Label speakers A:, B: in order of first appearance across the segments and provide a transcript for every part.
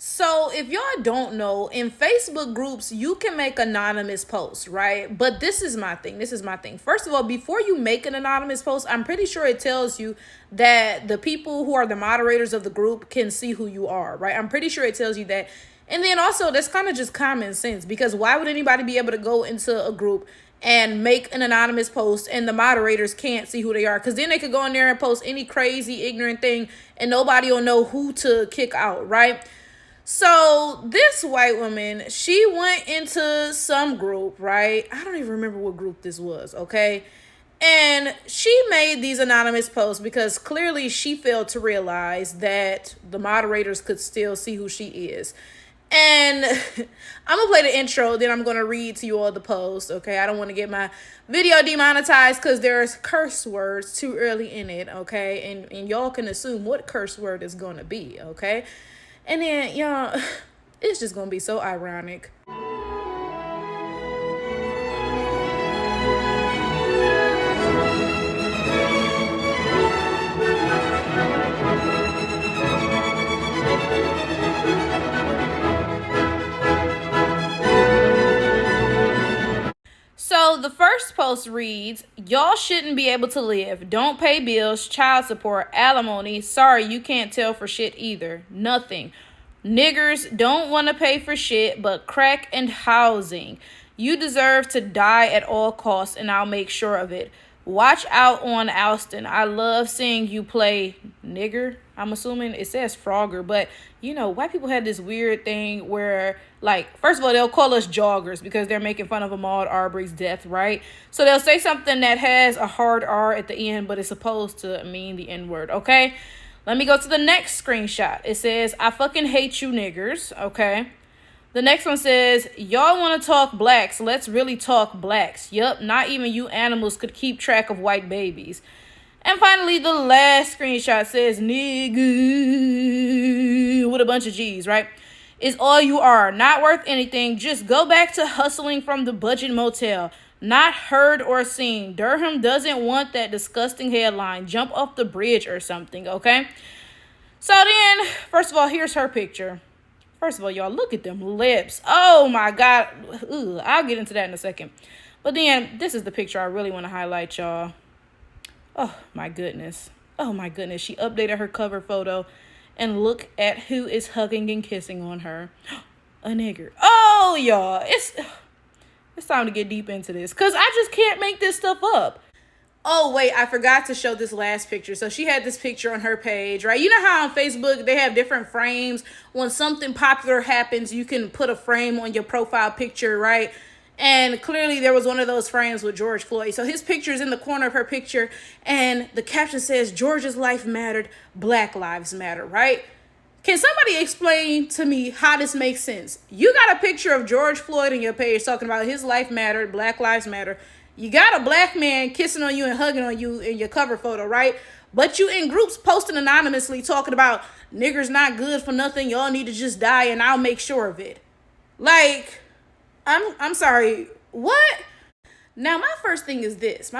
A: So, if y'all don't know, in Facebook groups, you can make anonymous posts, right? But this is my thing. This is my thing. First of all, before you make an anonymous post, I'm pretty sure it tells you that the people who are the moderators of the group can see who you are, right? I'm pretty sure it tells you that. And then also, that's kind of just common sense because why would anybody be able to go into a group and make an anonymous post and the moderators can't see who they are? Because then they could go in there and post any crazy, ignorant thing and nobody will know who to kick out, right? So this white woman, she went into some group, right? I don't even remember what group this was, okay? And she made these anonymous posts because clearly she failed to realize that the moderators could still see who she is. And I'm gonna play the intro, then I'm gonna read to you all the post, okay? I don't want to get my video demonetized because there's curse words too early in it, okay? And y'all can assume what curse word is gonna be, okay? And then, y'all, it's just gonna be so ironic. So the first post reads, y'all shouldn't be able to live. Don't pay bills, child support, alimony. Sorry, you can't tell for shit either. Nothing. Niggers don't want to pay for shit but crack and housing. You deserve to die at all costs and I'll make sure of it. Watch out on Alston. I love seeing you play nigger. I'm assuming it says Frogger, but you know, white people had this weird thing where, like, first of all, they'll call us joggers because they're making fun of Ahmaud Arbery's death, right? So they'll say something that has a hard R at the end, but it's supposed to mean the N-word, okay? Let me go to the next screenshot. It says, I fucking hate you niggers, okay? The next one says, y'all want to talk blacks. Let's really talk blacks. Yup, not even you animals could keep track of white babies. And finally, the last screenshot says, nigga, with a bunch of G's, right? Is all you are. Not worth anything. Just go back to hustling from the budget motel. Not heard or seen. Durham doesn't want that disgusting headline. Jump off the bridge or something, okay? So then, first of all, here's her picture. First of all, y'all, look at them lips. Oh, my God. Ugh, I'll get into that in a second. But then, this is the picture I really want to highlight, y'all. Oh, my goodness. Oh, my goodness. She updated her cover photo. And look at who is hugging and kissing on her. A nigger. Oh, y'all. It's time to get deep into this. Because I just can't make this stuff up. Oh, wait, I forgot to show this last picture. So she had this picture on her page, right? You know how on Facebook they have different frames? When something popular happens, you can put a frame on your profile picture, right? And clearly there was one of those frames with George Floyd. So his picture is in the corner of her picture. And the caption says, George's life mattered, Black lives matter, right? Can somebody explain to me how this makes sense? You got a picture of George Floyd on your page talking about his life mattered, Black lives matter. You got a black man kissing on you and hugging on you in your cover photo, right? But you in groups posting anonymously talking about niggers not good for nothing. Y'all need to just die and I'll make sure of it. Like, I'm sorry. What? Now, my first thing is this.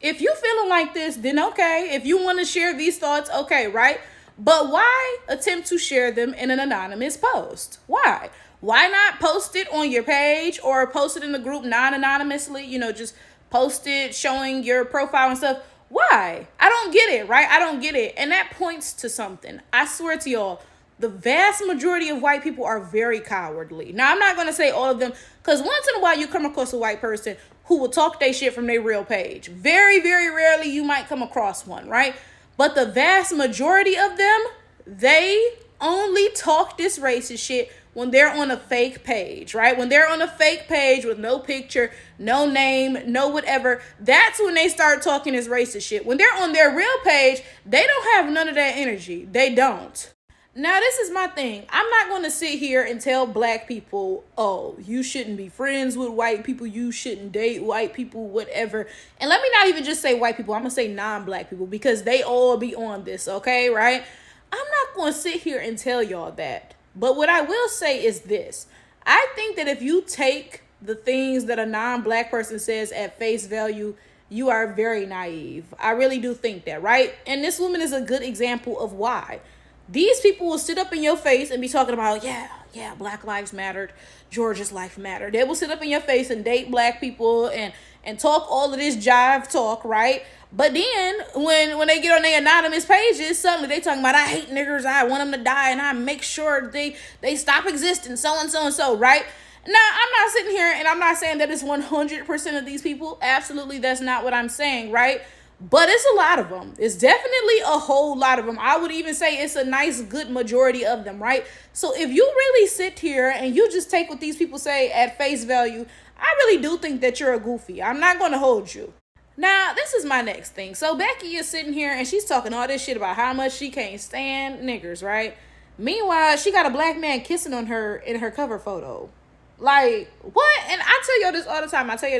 A: If you feeling like this, then okay. If you want to share these thoughts, okay, right? But why attempt to share them in an anonymous post? Why? Why not post it on your page or post it in the group non-anonymously? You know, just post it showing your profile and stuff. Why? I don't get it, right? I don't get it. And that points to something. I swear to y'all, the vast majority of white people are very cowardly. Now, I'm not going to say all of them, because once in a while you come across a white person who will talk their shit from their real page. Very, very rarely you might come across one, right? But the vast majority of them, they only talk this racist shit when they're on a fake page, right? When they're on a fake page with no picture, no name, no whatever, that's when they start talking this racist shit. When they're on their real page, they don't have none of that energy. They don't. Now, this is my thing. I'm not going to sit here and tell black people, oh, you shouldn't be friends with white people. You shouldn't date white people, whatever. And let me not even just say white people. I'm going to say non-black people because they all be on this, okay, right? I'm not going to sit here and tell y'all that. But what I will say is this. I think that if you take the things that a non-black person says at face value, you are very naive. I really do think that, right? And this woman is a good example of why. These people will sit up in your face and be talking about, yeah, Black Lives Mattered, Georgia's life mattered. They will sit up in your face and date black people and talk all of this jive talk, right? But then when they get on their anonymous pages, suddenly they talking about, I hate niggers, I want them to die, and I make sure they stop existing, so and so and so, right? Now, I'm not sitting here and I'm not saying that it's 100% of these people. Absolutely, that's not what I'm saying, right? But it's a lot of them. It's definitely a whole lot of them. I would even say it's a nice, good majority of them, right? So if you really sit here and you just take what these people say at face value, I really do think that you're a goofy. I'm not going to hold you. Now, this is my next thing. So Becky is sitting here and she's talking all this shit about how much she can't stand niggers, right? Meanwhile, she got a black man kissing on her in her cover photo. Like, what? And I tell you this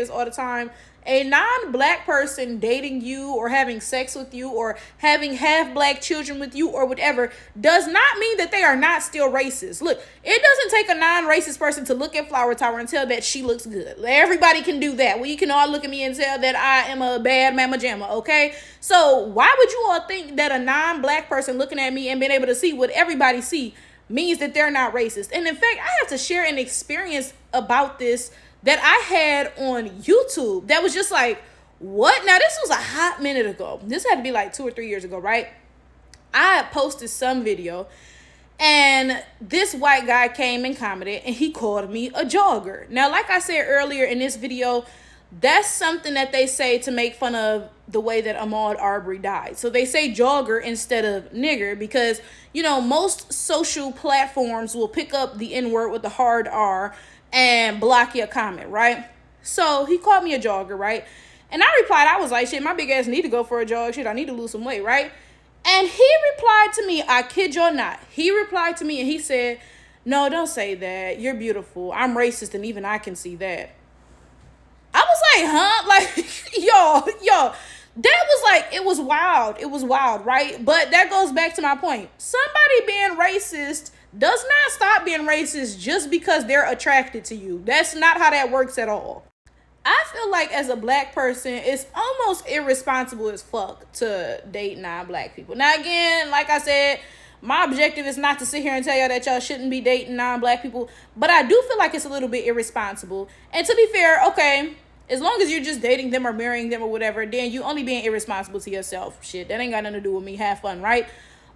A: all the time. A non-black person dating you or having sex with you or having half-black children with you or whatever does not mean that they are not still racist. Look, it doesn't take a non-racist person to look at Flower Tower and tell that she looks good. Everybody can do that. Well, you can all look at me and tell that I am a bad mama jamma, okay? So why would you all think that a non-black person looking at me and being able to see what everybody see means that they're not racist? And in fact, I have to share an experience about this that I had on YouTube that was just like, what? Now, this was a hot minute ago. This had to be like 2 or 3 years ago, right? I had posted some video and this white guy came and commented and he called me a jogger. Now, like I said earlier in this video, that's something that they say to make fun of the way that Ahmaud Arbery died. So they say jogger instead of nigger because, you know, most social platforms will pick up the N-word with the hard R and block your comment, right? So he called me a jogger, right? And I replied, I was like, shit, my big ass need to go for a jog. Shit, I need to lose some weight, right? And he replied to me, I kid you not. He replied to me and he said, no, don't say that. You're beautiful. I'm racist and even I can see that. I was like, huh? Like, yo, that was like, it was wild. It was wild, right? But that goes back to my point. Somebody being racist does not stop being racist just because they're attracted to you. That's not how that works at all. I feel like as a black person, it's almost irresponsible as fuck to date non-black people. Now, again, like I said, my objective is not to sit here and tell y'all that y'all shouldn't be dating non-black people, but I do feel like it's a little bit irresponsible. And to be fair, okay, as long as you're just dating them or marrying them or whatever, then you only being irresponsible to yourself. Shit, that ain't got nothing to do with me. Have fun, right?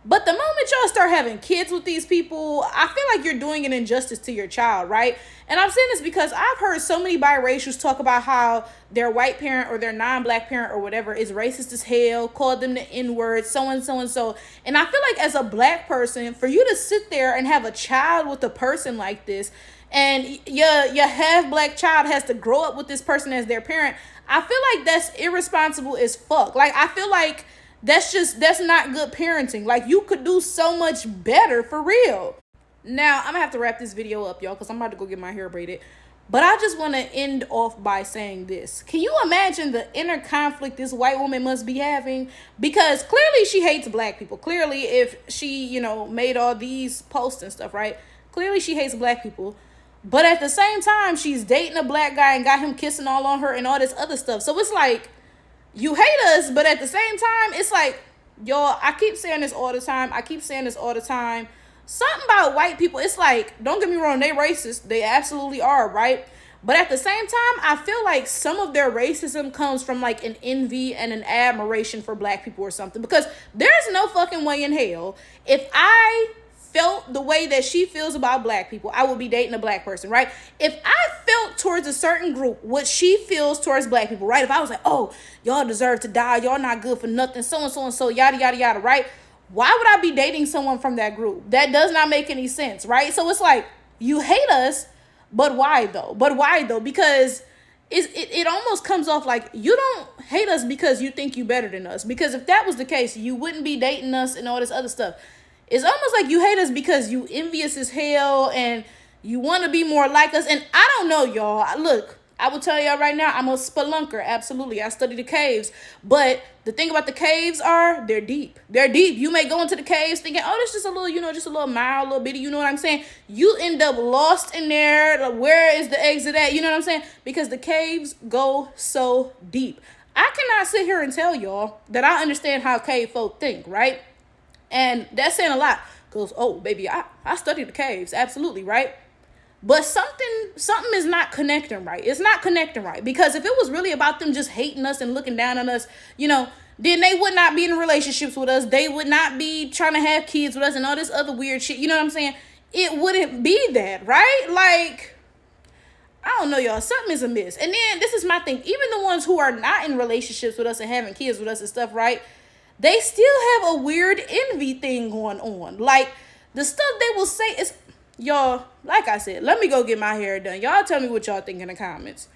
A: But the moment y'all start having kids with these people, I feel like you're doing an injustice to your child, right? And I'm saying this because I've heard so many biracials talk about how their white parent or their non-black parent or whatever is racist as hell, called them the N-word, so and so and so. And I feel like as a black person, for you to sit there and have a child with a person like this, and your half-black child has to grow up with this person as their parent, I feel like that's irresponsible as fuck. Like, I feel like that's not good parenting. Like, you could do so much better, for real. Now, I'm gonna have to wrap this video up, y'all, because I'm about to go get my hair braided. But I just want to end off by saying this. Can you imagine the inner conflict this white woman must be having? Because clearly she hates black people. Clearly, if she, made all these posts and stuff, right? Clearly she hates black people. But at the same time, she's dating a black guy and got him kissing all on her and all this other stuff. So it's like, you hate us, but at the same time, it's like, y'all, I keep saying this all the time. Something about white people, it's like, don't get me wrong, they racist. They absolutely are, right? But at the same time, I feel like some of their racism comes from like an envy and an admiration for black people or something. Because there's no fucking way in hell, if I felt the way that she feels about black people, I would be dating a black person, right? If I felt towards a certain group what she feels towards black people, right? If I was like, oh, y'all deserve to die, y'all not good for nothing, so and so and so, yada, yada, yada, right? Why would I be dating someone from that group? That does not make any sense, right? So it's like, you hate us, but why though? Because it almost comes off like you don't hate us because you think you better than us. Because if that was the case, you wouldn't be dating us and all this other stuff. It's almost like you hate us because you envious as hell and you want to be more like us. And I don't know, y'all. Look, I will tell y'all right now, I'm a spelunker. Absolutely. I study the caves. But the thing about the caves are, they're deep. They're deep. You may go into the caves thinking, oh, this is just a little, just a little mile, a little bitty. You know what I'm saying? You end up lost in there. Like, where is the exit at? You know what I'm saying? Because the caves go so deep. I cannot sit here and tell y'all that I understand how cave folk think, right? And that's saying a lot. Because, oh, baby, I studied the caves. Absolutely, right? But something is not connecting right. It's not connecting right. Because if it was really about them just hating us and looking down on us, then they would not be in relationships with us. They would not be trying to have kids with us and all this other weird shit. You know what I'm saying? It wouldn't be that, right? Like, I don't know, y'all. Something is amiss. And then this is my thing. Even the ones who are not in relationships with us and having kids with us and stuff, right? They still have a weird envy thing going on. Like, the stuff they will say is, y'all, like I said, let me go get my hair done. Y'all tell me what y'all think in the comments.